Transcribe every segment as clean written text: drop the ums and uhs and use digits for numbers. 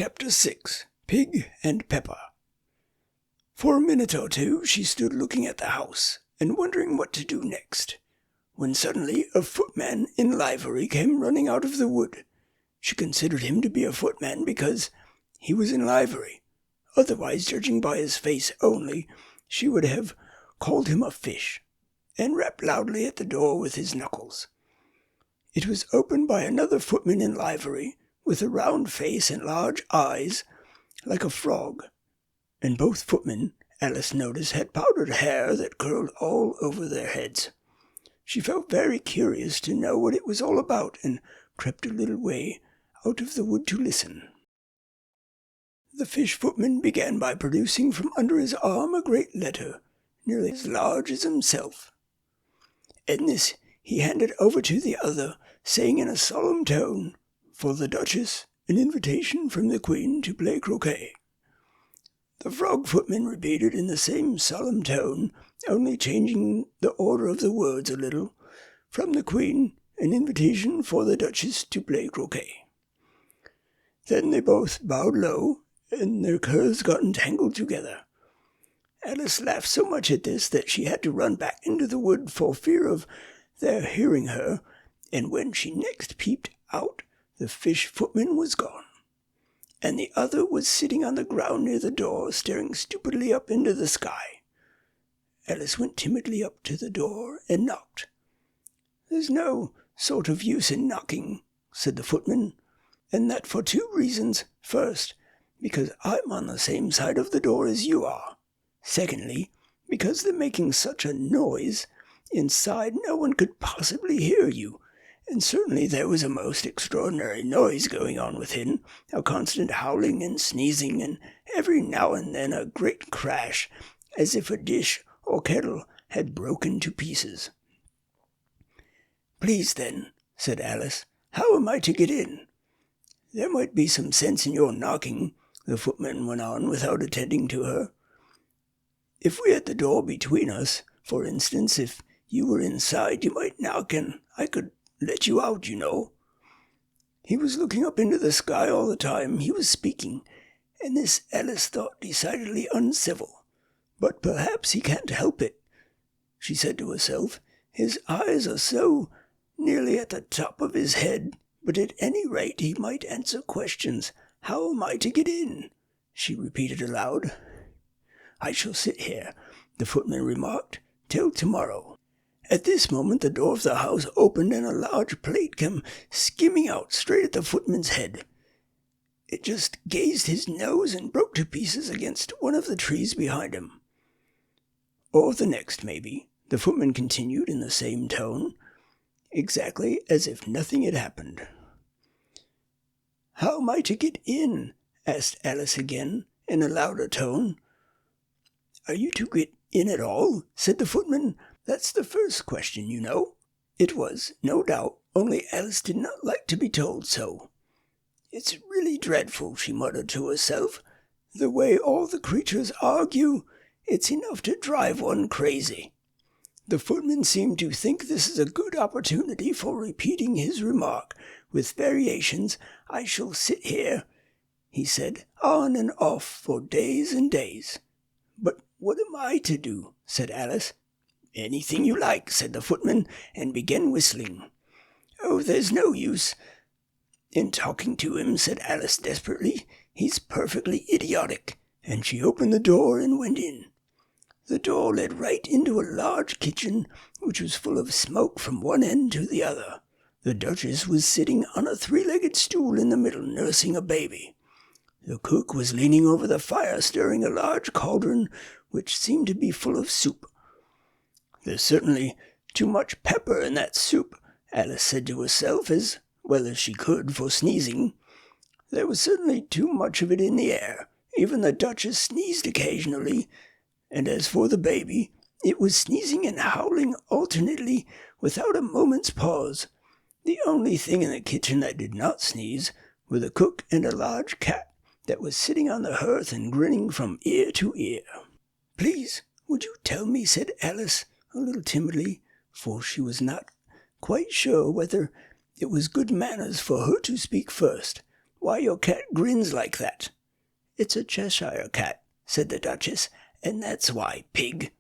Chapter 6. Pig and Pepper. For a minute or two she stood looking at the house, and wondering what to do next, when suddenly a footman in livery came running out of the wood. She considered him to be a footman because he was in livery. Otherwise, judging by his face only, she would have called him a fish, and rapped loudly at the door with his knuckles. It was opened by another footman in livery, with a round face and large eyes, like a frog, and both footmen, Alice noticed, had powdered hair that curled all over their heads. She felt very curious to know what it was all about, and crept a little way out of the wood to listen. The fish footman began by producing from under his arm a great letter, nearly as large as himself, and this he handed over to the other, saying in a solemn tone, "For the Duchess, an invitation from the Queen to play croquet." The frog footman repeated in the same solemn tone, only changing the order of the words a little, "From the Queen, an invitation for the Duchess to play croquet." Then they both bowed low, and their curls got entangled together. Alice laughed so much at this that she had to run back into the wood for fear of their hearing her, and when she next peeped out, the fish footman was gone, and the other was sitting on the ground near the door, staring stupidly up into the sky. Alice went timidly up to the door and knocked. "There's no sort of use in knocking," said the footman, "and that for two reasons. First, because I'm on the same side of the door as you are. Secondly, because they're making such a noise. Inside no one could possibly hear you, and certainly there was a most extraordinary noise going on within, a constant howling and sneezing, and every now and then a great crash, as if a dish or kettle had broken to pieces." "Please then," said Alice, "how am I to get in?" "There might be some sense in your knocking," the footman went on without attending to her. "If we had the door between us, for instance, if you were inside, you might knock and I could let you out, you know." He was looking up into the sky all the time he was speaking, and this Alice thought decidedly uncivil. But perhaps he can't help it, she said to herself. His eyes are so nearly at the top of his head, but at any rate he might answer questions. "How am I to get in?" she repeated aloud. "I shall sit here," the footman remarked, "till tomorrow." At this moment the door of the house opened and a large plate came skimming out straight at the footman's head. It just grazed his nose and broke to pieces against one of the trees behind him. "Or the next, maybe," the footman continued in the same tone, exactly as if nothing had happened. "How am I to get in?" asked Alice again, in a louder tone. "Are you to get in at all?" said the footman. "That's the first question, you know." It was, no doubt, only Alice did not like to be told so. "It's really dreadful," she muttered to herself. "The way all the creatures argue, it's enough to drive one crazy." The footman seemed to think this is a good opportunity for repeating his remark, with variations. "I shall sit here," he said, "on and off for days and days." "But what am I to do?" said Alice. "Anything you like," said the footman, and began whistling. "Oh, there's no use in talking to him," said Alice desperately. "He's perfectly idiotic," and she opened the door and went in. The door led right into a large kitchen, which was full of smoke from one end to the other. The Duchess was sitting on a three-legged stool in the middle, nursing a baby. The cook was leaning over the fire, stirring a large cauldron, which seemed to be full of soup. "There's certainly too much pepper in that soup," Alice said to herself, as well as she could, for sneezing. There was certainly too much of it in the air. Even the Duchess sneezed occasionally, and as for the baby, it was sneezing and howling alternately without a moment's pause. The only thing in the kitchen that did not sneeze were the cook and a large cat that was sitting on the hearth and grinning from ear to ear. "Please, would you tell me," said Alice, a little timidly, for she was not quite sure whether it was good manners for her to speak first, Why your cat grins like that?" "It's a Cheshire cat," said the Duchess, "and that's why, pig."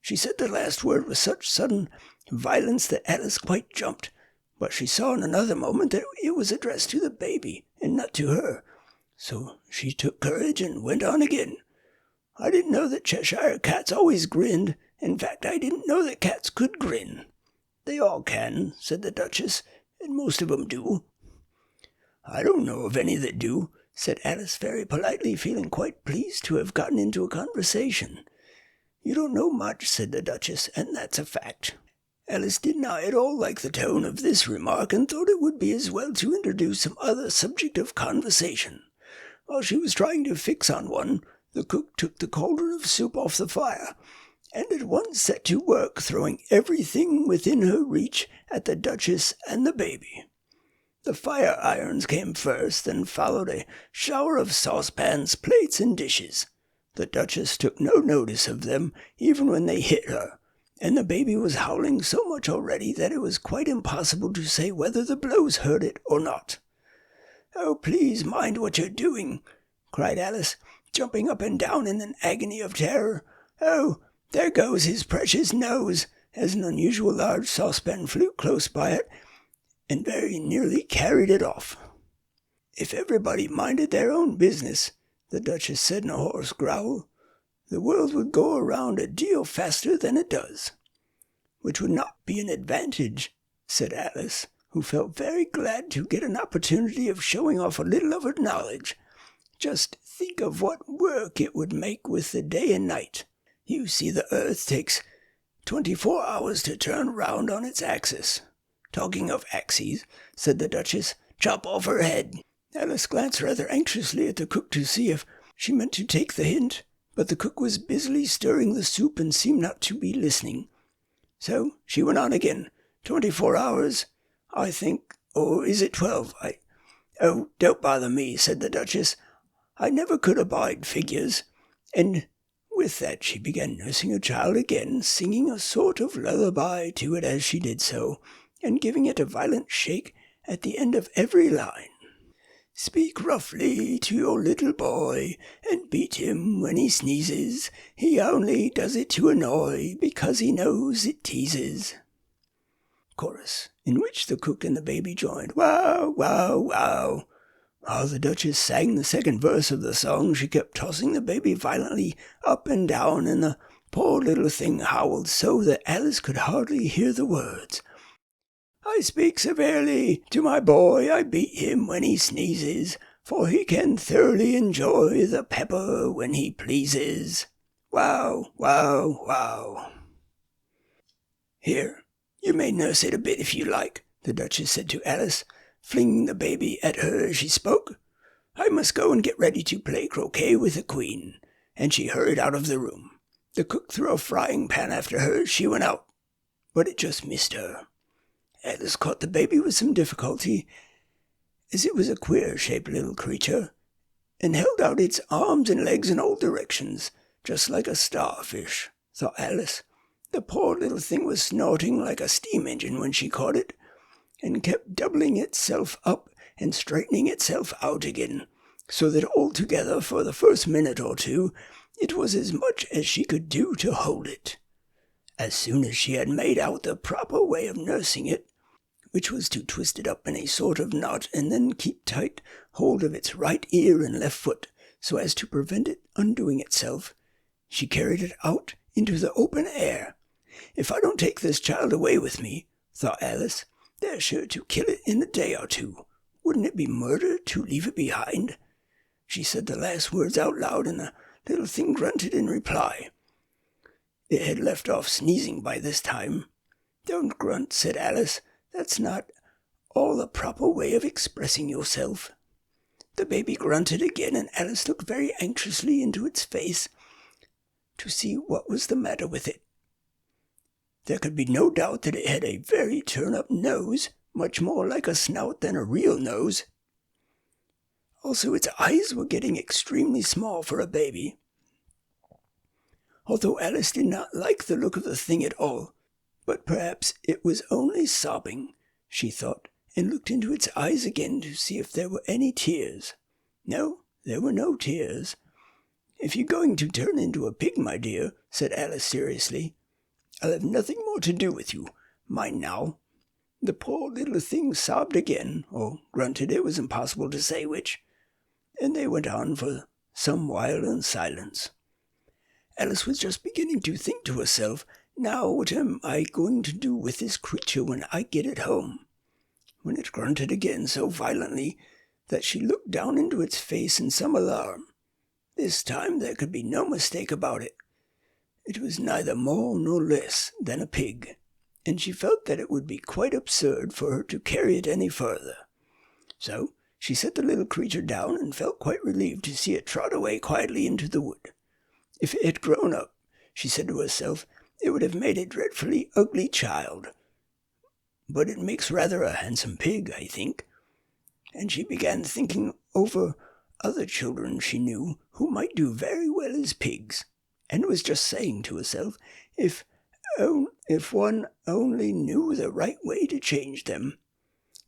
She said the last word with such sudden violence that Alice quite jumped, but she saw in another moment that it was addressed to the baby, and not to her. So she took courage and went on again. "I didn't know that Cheshire cats always grinned. In fact, I didn't know that cats could grin." "They all can," said the Duchess, "and most of 'em do." "I don't know of any that do," said Alice very politely, feeling quite pleased to have gotten into a conversation. "You don't know much," said the Duchess, "and that's a fact." Alice did not at all like the tone of this remark, and thought it would be as well to introduce some other subject of conversation. While she was trying to fix on one, the cook took the cauldron of soup off the fire, and at once set to work throwing everything within her reach at the Duchess and the baby. The fire irons came first, then followed a shower of saucepans, plates, and dishes. The Duchess took no notice of them, even when they hit her, and the baby was howling so much already that it was quite impossible to say whether the blows hurt it or not. "Oh, please mind what you're doing," cried Alice, jumping up and down in an agony of terror. "Oh, there goes his precious nose," as an unusual large saucepan flew close by it, and very nearly carried it off. "If everybody minded their own business," the Duchess said in a hoarse growl, "the world would go around a deal faster than it does." "Which would not be an advantage," said Alice, who felt very glad to get an opportunity of showing off a little of her knowledge. "Just think of what work it would make with the day and night. You see, the earth takes 24 hours to turn round on its axis." "Talking of axes," said the Duchess, "chop off her head." Alice glanced rather anxiously at the cook to see if she meant to take the hint, but the cook was busily stirring the soup and seemed not to be listening. So she went on again. 24 hours, I think, or is it 12? Oh, don't bother me," said the Duchess. "I never could abide figures." And with that she began nursing her child again, singing a sort of lullaby to it as she did so, and giving it a violent shake at the end of every line. "Speak roughly to your little boy, and beat him when he sneezes. He only does it to annoy, because he knows it teases." Chorus, in which the cook and the baby joined. "Wow, wow, wow." While the Duchess sang the second verse of the song, she kept tossing the baby violently up and down, and the poor little thing howled so that Alice could hardly hear the words. "I speak severely to my boy, I beat him when he sneezes, for he can thoroughly enjoy the pepper when he pleases." Wow, wow, wow. "Here, you may nurse it a bit if you like," the Duchess said to Alice, flinging the baby at her as she spoke. "I must go and get ready to play croquet with the Queen," and she hurried out of the room. The cook threw a frying pan after her as she went out, but it just missed her. Alice caught the baby with some difficulty, as it was a queer-shaped little creature, and held out its arms and legs in all directions, just like a starfish, thought Alice. The poor little thing was snorting like a steam engine when she caught it, and kept doubling itself up and straightening itself out again, so that altogether for the first minute or two it was as much as she could do to hold it. As soon as she had made out the proper way of nursing it, which was to twist it up in a sort of knot and then keep tight hold of its right ear and left foot so as to prevent it undoing itself, she carried it out into the open air. "If I don't take this child away with me," thought Alice, "they're sure to kill it in a day or two. Wouldn't it be murder to leave it behind?" She said the last words out loud, and the little thing grunted in reply. It had left off sneezing by this time. "Don't grunt," said Alice. "That's not all a proper way of expressing yourself." The baby grunted again, and Alice looked very anxiously into its face to see what was the matter with it. There could be no doubt that it had a very turn-up nose, much more like a snout than a real nose. Also, its eyes were getting extremely small for a baby. Although Alice did not like the look of the thing at all, but perhaps it was only sobbing, she thought, and looked into its eyes again to see if there were any tears. No, there were no tears. "If you're going to turn into a pig, my dear," said Alice seriously, "I'll have nothing more to do with you. Mind now." The poor little thing sobbed again, or grunted, it was impossible to say which, and they went on for some while in silence. Alice was just beginning to think to herself, "Now what am I going to do with this creature when I get it home?" when it grunted again so violently that she looked down into its face in some alarm. This time there could be no mistake about it. It was neither more nor less than a pig, and she felt that it would be quite absurd for her to carry it any further. So she set the little creature down and felt quite relieved to see it trot away quietly into the wood. If it had grown up, she said to herself, it would have made a dreadfully ugly child. But it makes rather a handsome pig, I think. And she began thinking over other children she knew who might do very well as pigs, and was just saying to herself, if one only knew the right way to change them,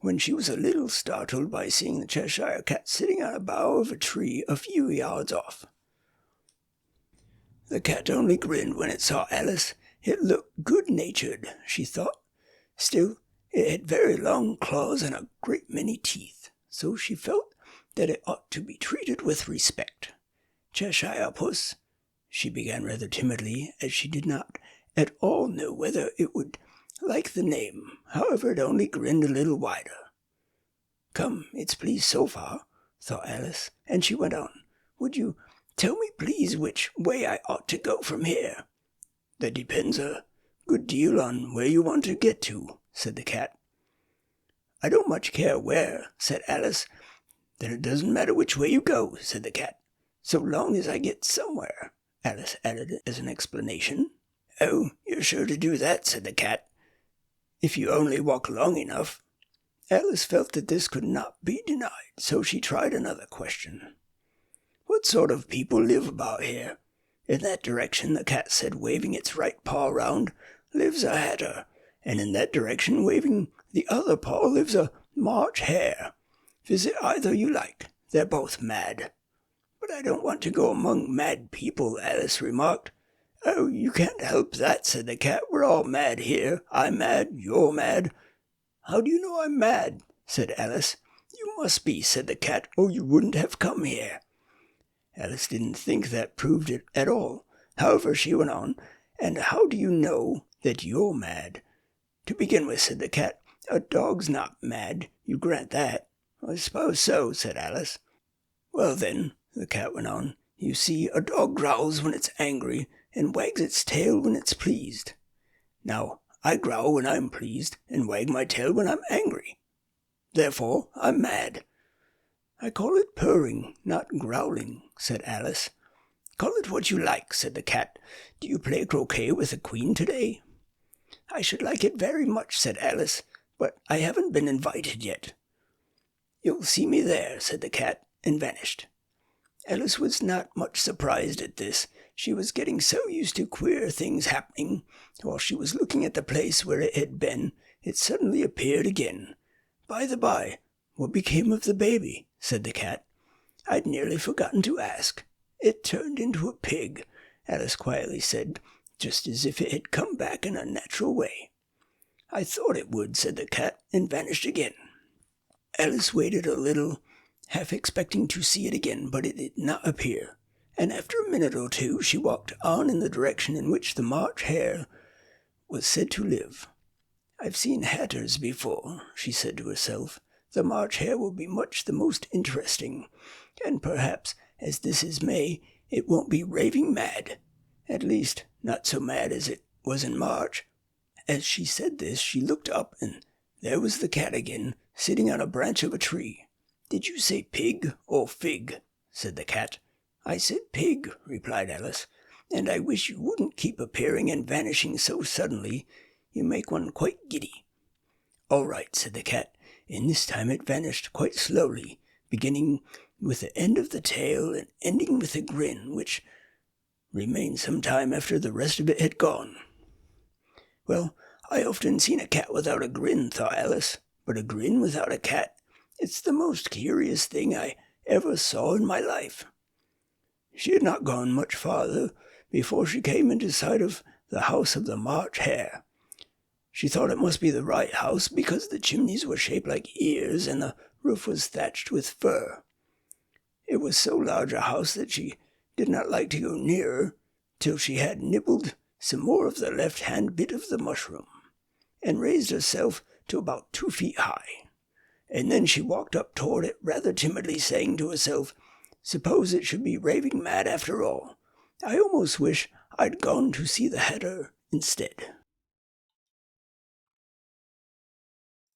when she was a little startled by seeing the Cheshire Cat sitting on a bough of a tree a few yards off. The cat only grinned when it saw Alice. It looked good-natured, she thought. Still, it had very long claws and a great many teeth, so she felt that it ought to be treated with respect. "Cheshire Puss," she began rather timidly, as she did not at all know whether it would like the name. However, it only grinned a little wider. "Come, it's pleased so far," thought Alice, and she went on. "Would you tell me, please, which way I ought to go from here?" "That depends a good deal on where you want to get to," said the cat. "I don't much care where," said Alice. "Then it doesn't matter which way you go," said the cat, "so long as I get somewhere," Alice added as an explanation. "Oh, you're sure to do that," said the cat, "if you only walk long enough." Alice felt that this could not be denied, so she tried another question. "What sort of people live about here?" "In that direction," the cat said, waving its right paw round, "lives a hatter, and in that direction, waving the other paw, lives a March hare. Visit either you like. They're both mad." "But I don't want to go among mad people," Alice remarked. "Oh, you can't help that," said the cat. "We're all mad here. I'm mad, you're mad." "How do you know I'm mad?" said Alice. "You must be," said the cat, "or you wouldn't have come here." Alice didn't think that proved it at all. However, she went on, "And how do you know that you're mad?" "To begin with," said the cat, "a dog's not mad. You grant that." "I suppose so," said Alice. "Well then," the cat went on, "you see, a dog growls when it's angry, and wags its tail when it's pleased. Now, I growl when I'm pleased, and wag my tail when I'm angry. Therefore, I'm mad." "I call it purring, not growling," said Alice. "Call it what you like," said the cat. "Do you play croquet with the Queen today?" "I should like it very much," said Alice, "but I haven't been invited yet." "You'll see me there," said the cat, and vanished. Alice was not much surprised at this. She was getting so used to queer things happening. While she was looking at the place where it had been, it suddenly appeared again. "By the by, what became of the baby?" said the cat. "I'd nearly forgotten to ask." "It turned into a pig," Alice quietly said, just as if it had come back in a natural way. "I thought it would," said the cat, and vanished again. Alice waited a little, half expecting to see it again, but it did not appear, and after a minute or two she walked on in the direction in which the March hare was said to live. "I've seen hatters before," she said to herself. "The March hare will be much the most interesting, and perhaps, as this is May, it won't be raving mad. At least, not so mad as it was in March." As she said this, she looked up, and there was the cat again, sitting on a branch of a tree. "Did you say pig or fig?" said the cat. "I said pig," replied Alice, "and I wish you wouldn't keep appearing and vanishing so suddenly. You make one quite giddy." "All right," said the cat, and this time it vanished quite slowly, beginning with the end of the tail and ending with a grin, which remained some time after the rest of it had gone. "Well, I often seen a cat without a grin," thought Alice, but a grin without a cat. It's the most curious thing I ever saw in my life. She had not gone much farther before she came into sight of the house of the March Hare. She thought it must be the right house because the chimneys were shaped like ears and the roof was thatched with fur. It was so large a house that she did not like to go nearer till she had nibbled some more of the left-hand bit of the mushroom, and raised herself to about 2 feet high. And then she walked up toward it rather timidly, saying to herself, "Suppose it should be raving mad after all. I almost wish I'd gone to see the hatter instead."